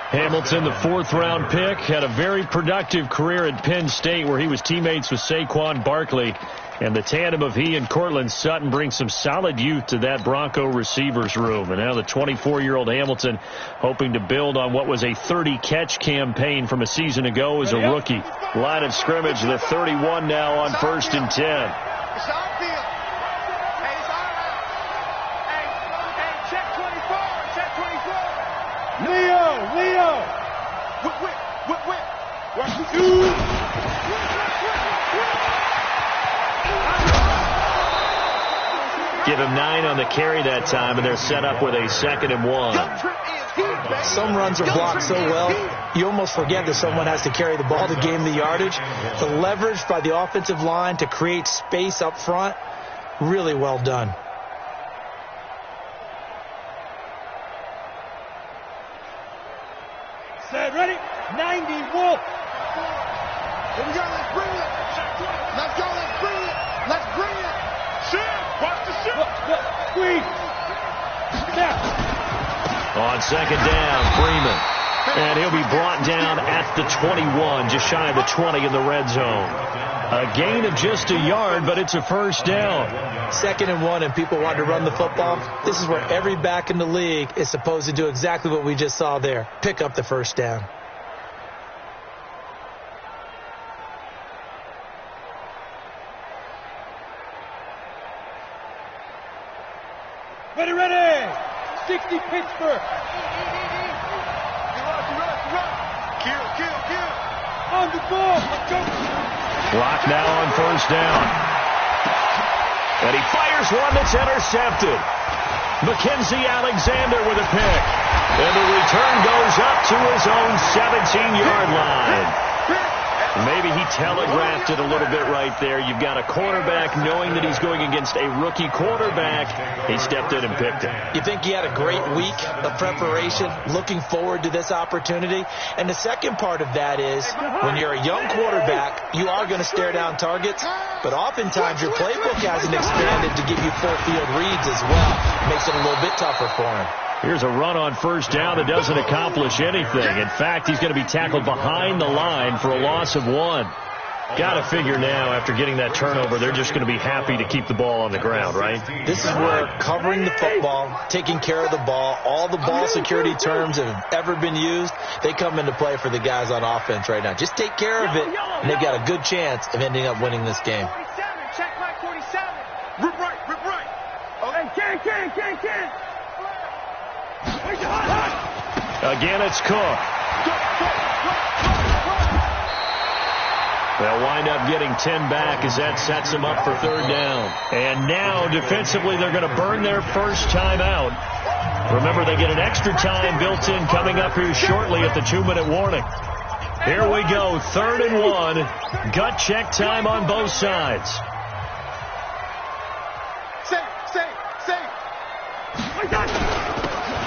Hamilton, the 4th-round pick, had a very productive career at Penn State where he was teammates with Saquon Barkley. And the tandem of he and Cortland Sutton brings some solid youth to that Bronco receivers room. And now the 24-year-old Hamilton hoping to build on what was a 30-catch campaign from a season ago as a rookie. Line of scrimmage, the 31 now on 1st and 10. Leo! Give him 9 on the carry that time, and they're set up with a 2nd and 1. Some runs are blocked so well, you almost forget that someone has to carry the ball to gain the yardage. The leverage by the offensive line to create space up front, really well done. Set, ready? 90, Wolf. Here we go, let's bring it. Let's go, let's bring it. Let's bring it. Shit, watch the shit. Squeeze. Now. On 2nd down, Freeman. And he'll be brought down at the 21, just shy of the 20 in the red zone. A gain of just a yard, but it's a first down. 2nd and 1, and people want to run the football. This is where every back in the league is supposed to do exactly what we just saw there. Pick up the first down. Ready. 60 Pittsburgh. Kill. On the ball. Let's go. Clock now on 1st down. And he fires one that's intercepted. Mackenzie Alexander with a pick. And the return goes up to his own 17-yard line. Maybe he telegraphed it a little bit right there. You've got a quarterback knowing that he's going against a rookie quarterback. He stepped in and picked it. You think he had a great week of preparation, looking forward to this opportunity? And the second part of that is when you're a young quarterback, you are going to stare down targets, but oftentimes your playbook hasn't expanded to give you full field reads as well. Makes it a little bit tougher for him. Here's a run on 1st down that doesn't accomplish anything. In fact, he's going to be tackled behind the line for a loss of 1. Got to figure now, after getting that turnover, they're just going to be happy to keep the ball on the ground, right? This is where covering the football, taking care of the ball, all the ball security terms that have ever been used, they come into play for the guys on offense right now. Just take care of it, and they've got a good chance of ending up winning this game. Check my 47. Rip right. Okay, can. Again, it's Cook. They'll wind up getting 10 back as that sets them up for 3rd down. And now, defensively, they're going to burn their first time out. Remember, they get an extra time built in coming up here shortly at the 2-minute warning. Here we go, 3rd and 1. Gut check time on both sides.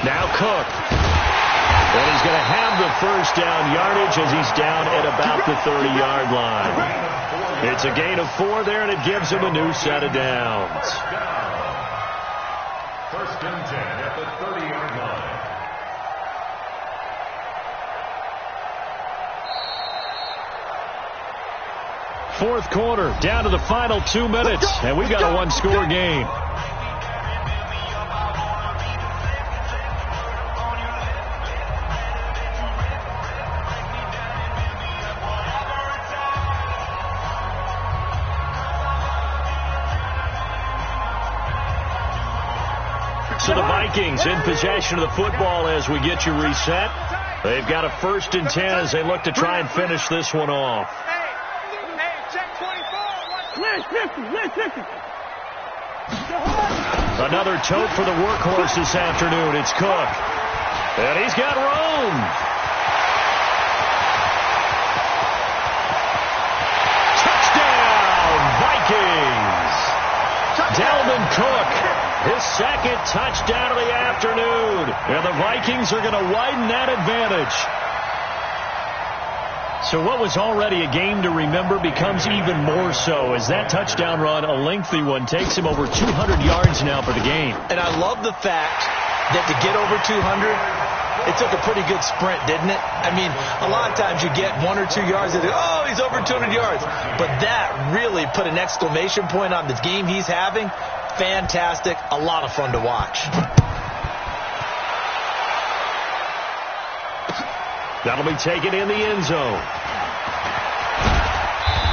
Now Cook. And he's going to have the first down yardage as he's down at about the 30-yard line. It's a gain of 4 there, and it gives him a new set of downs. 1st and 10 at the 30-yard line. Fourth quarter, down to the final 2 minutes, and we've got a one-score game. So the Vikings in possession of the football as we get you reset. They've got a 1st and 10 as they look to try and finish this one off. Another tote for the workhorse this afternoon. It's Cook. And he's got room. Touchdown, Vikings. Dalvin Cook. His 2nd touchdown of the afternoon. And the Vikings are going to widen that advantage. So what was already a game to remember becomes even more so as that touchdown run, a lengthy one, takes him over 200 yards now for the game. And I love the fact that to get over 200, it took a pretty good sprint, didn't it? I mean, a lot of times you get 1 or 2 yards and oh, he's over 200 yards. But that really put an exclamation point on the game he's having. Fantastic. A lot of fun to watch. That'll be taken in the end zone.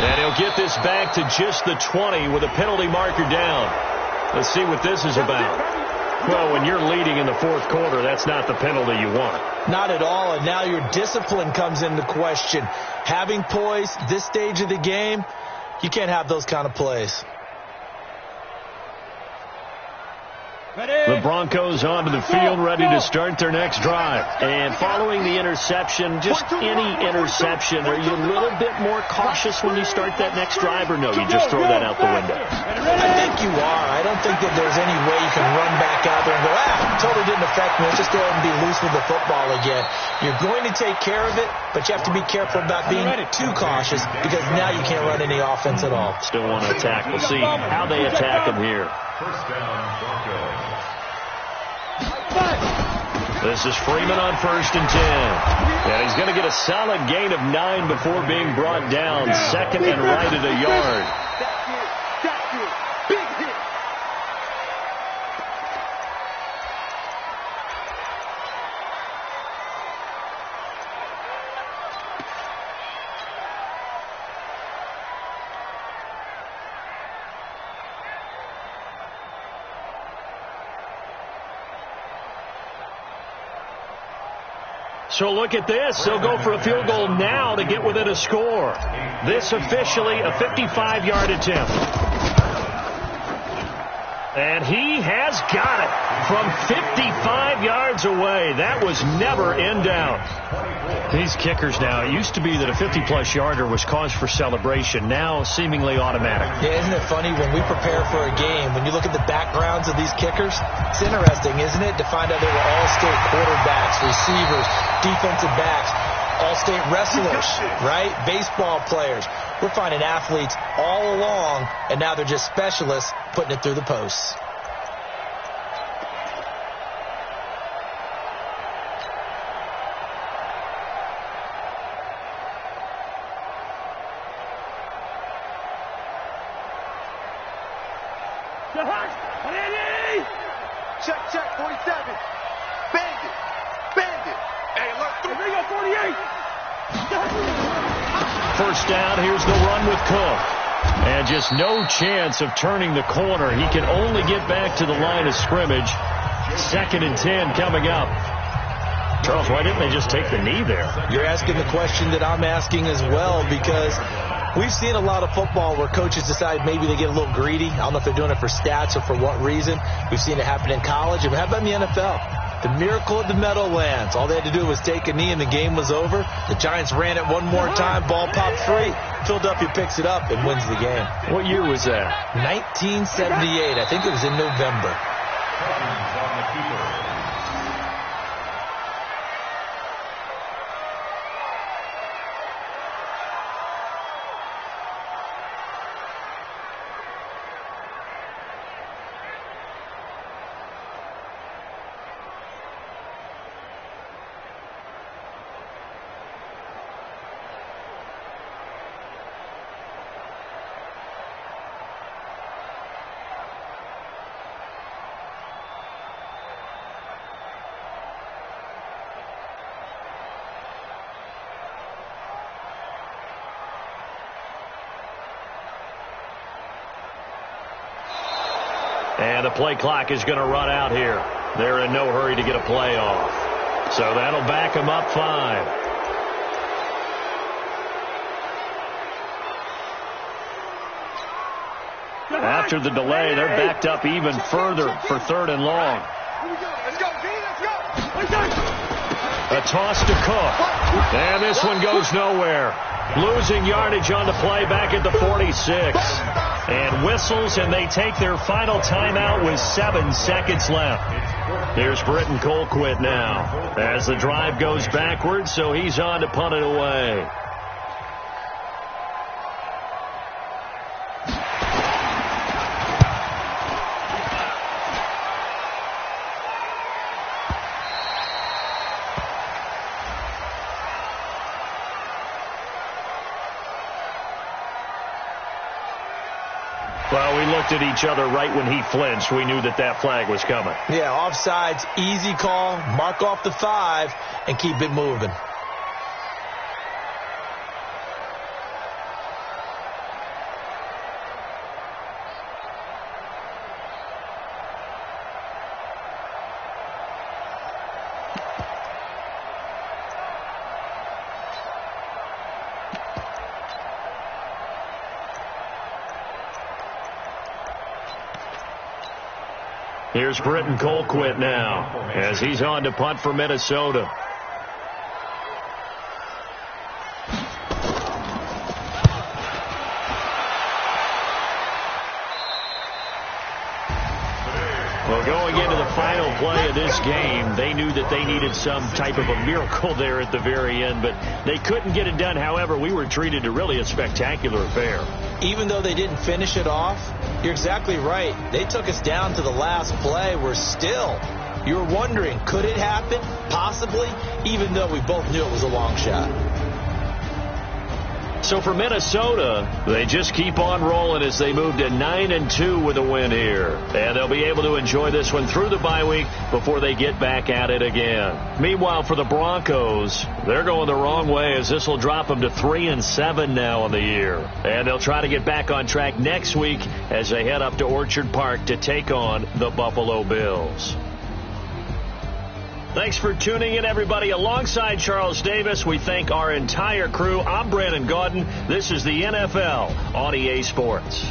And he'll get this back to just the 20 with a penalty marker down. Let's see what this is about. Well, when you're leading in the fourth quarter, that's not the penalty you want. Not at all, and now your discipline comes into question. Having poise, this stage of the game, you can't have those kind of plays. The Broncos onto the field, ready to start their next drive. And following the interception, just any interception, are you a little bit more cautious when you start that next drive, or no, you just throw that out the window? I think you are. I don't think that there's any way you can run back out there and go, totally didn't affect me. Let's just go ahead and be loose with the football again. You're going to take care of it, but you have to be careful about being too cautious because now you can't run any offense at all. Still want to attack. We'll see how they attack him here. First down, Broncos. This is Freeman on 1st and 10. And he's going to get a solid gain of 9 before being brought down. 2nd and right at a yard. That's it. Big hit. So look at this. They'll go for a field goal now to get within a score. This officially a 55-yard attempt. And he has got it from 55 yards away. That was never in doubt. These kickers now, it used to be that a 50-plus yarder was cause for celebration. Now seemingly automatic. Yeah, isn't it funny when we prepare for a game, when you look at the backgrounds of these kickers, it's interesting, isn't it, to find out they were all-state quarterbacks, receivers, defensive backs, all-state wrestlers, right? Baseball players. We're finding athletes all along, and now they're just specialists putting it through the posts. Check, 47. Bandit. Hey, look, 48. First down, here's the run with Cook. And just no chance of turning the corner. He can only get back to the line of scrimmage. 2nd and 10 coming up. Charles, why didn't they just take the knee there? You're asking the question that I'm asking as well, because we've seen a lot of football where coaches decide maybe they get a little greedy. I don't know if they're doing it for stats or for what reason. We've seen it happen in college. And how about in the NFL? The miracle of the Meadowlands. All they had to do was take a knee and the game was over. The Giants ran it one more time. Ball popped free. Philadelphia picks it up and wins the game. What year was that? 1978. I think it was in November. On the keeper. And the play clock is going to run out here. They're in no hurry to get a play off. So that'll back them up 5. After the delay, they're backed up even further for 3rd and long. Let's go, D, let's go. A toss to Cook. And this one goes nowhere. Losing yardage on the play back at the 46. And whistles, and they take their final timeout with 7 seconds left. Here's Britton Colquitt now as the drive goes backwards, so he's on to punt it away. Well, we looked at each other right when he flinched. We knew that that flag was coming. Yeah, offsides, easy call, mark off the 5, and keep it moving. Here's Britton Colquitt now as he's on to punt for Minnesota. Well, going into the final play of this game, they knew that they needed some type of a miracle there at the very end, but they couldn't get it done. However, we were treated to really a spectacular affair. Even though they didn't finish it off, you're exactly right. They took us down to the last play. We're still. You were wondering, could it happen? Possibly, even though we both knew it was a long shot. So for Minnesota, they just keep on rolling as they move to 9-2 with a win here. And they'll be able to enjoy this one through the bye week before they get back at it again. Meanwhile, for the Broncos, they're going the wrong way as this will drop them to 3-7 now on the year. And they'll try to get back on track next week as they head up to Orchard Park to take on the Buffalo Bills. Thanks for tuning in, everybody. Alongside Charles Davis, we thank our entire crew. I'm Brandon Gaudin. This is the NFL on EA Sports.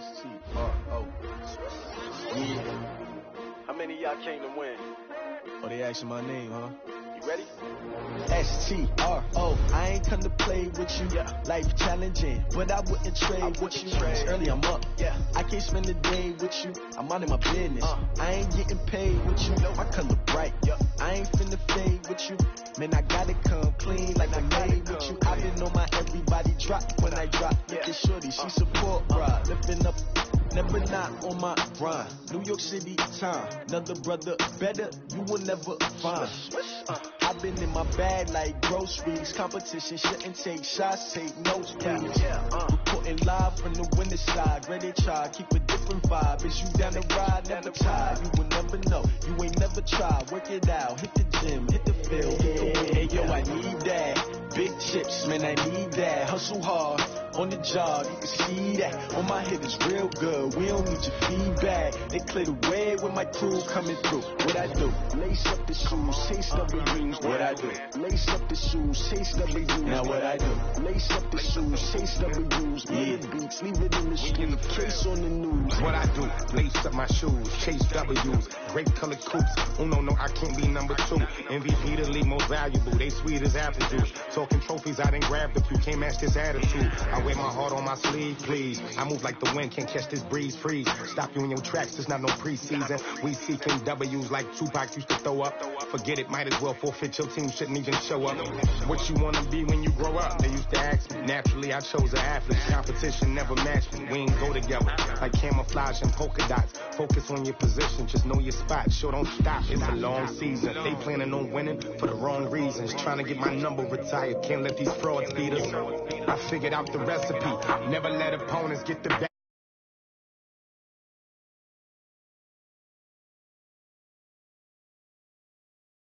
S-T-R-O. Yeah. How many of y'all came to win? Oh, they asking my name, huh? You ready? S-T-R-O. I ain't come to play with you. Yeah. Life challenging, but I wouldn't trade with you. It's early, I'm up. Yeah. I can't spend the day with you. I'm minding my business. I ain't getting paid with you. My color bright. Yeah. I ain't finna fade with you. Man, I gotta come clean like I made with you. I been on my everybody drop when I drop. Look at shorty, she support, bruh. Lifting up. Never not on my grind. New York City time. Another brother better, you will never find. I've been in my bag like groceries. Competition shouldn't take shots, take notes, please. Reporting live from the winter side. Ready to try, keep a different vibe. Is you down the ride, never tired. You will never know, you ain't never tried. Work it out, hit the gym, hit the field. Hey yo, I need that. Big chips, man, I need that. Hustle hard. on the job, you can see that. On my head is real good, we don't need your feedback. They clear the way with my crew coming through. What I do? Lace up the shoes, chase W's. What I do? Lace up the shoes, chase W's. Now what I do? Lace up the shoes, chase W's. Yeah, beats, leave it in the street, case on the news. What I do? Lace up my shoes, chase W's. Great colored coops. Oh no, I can't be number 2. MVP the league most valuable. They sweet as apple juice. Talking trophies, I done grabbed a few. Can't match this attitude. I wear my heart on my sleeve, please. I move like the wind, can't catch this breeze, freeze. Stop you in your tracks, it's not no preseason. We seeking W's like Tupac used to throw up. Forget it, might as well forfeit. Your team shouldn't even show up. What you wanna be when you grow up? They used to ask me. Naturally, I chose an athlete. Competition never matched me. We ain't go together like camouflage and polka dots. Focus on your position, just know your spot. Sure, don't stop. It's a long season. They planning on winning for the wrong reasons. Trying to get my number retired. Can't let these frauds beat us. I figured out the recipe. Never let opponents get the back.